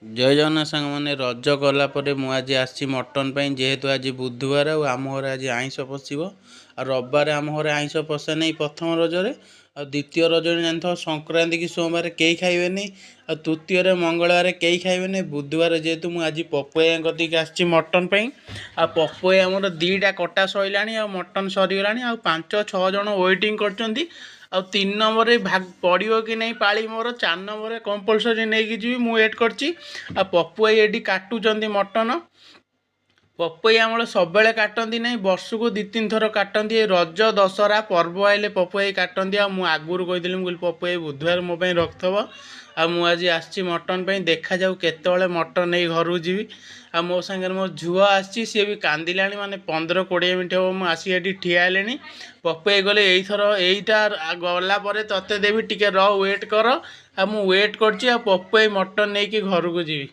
ଜୟ ଜଗନ୍ନାଥ ସାଙ୍ଗମାନେ। ରଜ ଗଲା ପରେ ମୁଁ ଆଜି ଆସିଛି ମଟନ୍ ପାଇଁ, ଯେହେତୁ ଆଜି ବୁଧବାର ଆଉ ଆମ ଘରେ ଆଜି ଆଇଁଷ ପଶିବ। ଆଉ ରବିବାରେ ଆମ ଘରେ ଆଇଁଷ ପଶେ ନାହିଁ ପ୍ରଥମ ରଜରେ, ଆଉ ଦ୍ୱିତୀୟ ରଜରେ ଜାଣିଥିବ ସଂକ୍ରାନ୍ତି କି ସୋମବାର କେହି ଖାଇବେନି, ଆଉ ତୃତୀୟରେ ମଙ୍ଗଳବାର କେହି ଖାଇବେନି। ବୁଧବାର ଯେହେତୁ ମୁଁ ଆଜି ପପୁ କତିକି ଆସିଛି ମଟନ୍ ପାଇଁ। ଆଉ ପପୁ ଆମର ଦୁଇଟା କଟା ସରିଲାଣି, ଆଉ ମଟନ୍ ସରିଗଲାଣି, ଆଉ 5-6 ଜଣ ୱେଟିଂ କରିଛନ୍ତି। ଆଉ 3 ନମ୍ବରରେ ପଡ଼ିବ କି ନାହିଁ ପାଳି ମୋର, 4 ନମ୍ବରରେ କମ୍ପଲସରି ନେଇକି ଯିବି, ମୁଁ ୱେଟ୍ କରିଛି। ଆଉ ପପୁ ଭାଇ ଏଠି କାଟୁଛନ୍ତି ମଟନ। ପପୁ ଭାଇ ଆମର ସବୁବେଳେ କାଟନ୍ତି ନାହିଁ, ବର୍ଷକୁ 2-3 ଥର କାଟନ୍ତି। ଏ ରଜ ଦଶହରା ପର୍ବ ଆଇଲେ ପପୁ ଭାଇ କାଟନ୍ତି। ଆଉ ମୁଁ ଆଗରୁ କହିଥିଲି, ମୁଁ କହିଲି ପପୁ ଭାଇ ବୁଧବାର ମୋ ପାଇଁ ରଖିଥିବ। ଆଉ ମୁଁ ଆଜି ଆସିଛି ମଟନ୍ ପାଇଁ, ଦେଖାଯାଉ କେତେବେଳେ ମଟନ୍ ନେଇ ଘରକୁ ଯିବି। ଆଉ ମୋ ସାଙ୍ଗରେ ମୋ ଝୁଅ ଆସିଛି, ସିଏ ବି କାନ୍ଦିଲାଣି, ମାନେ 15-20 ମିନିଟ୍ ହେବ ମୁଁ ଆସିକି ଏଠି ଠିଆ ହେଲେଣି। ପପୁ ଭାଇ ଗଲେ ଏଇଥର ଏଇଟା ଗଲା ପରେ ତତେ ଦେବି, ଟିକେ ୱେଟ୍ କର। ଆଉ ମୁଁ ୱେଟ୍ କରିଛି, ଆଉ ପପୁ ଭାଇ ମଟନ୍ ନେଇକି ଘରକୁ ଯିବି।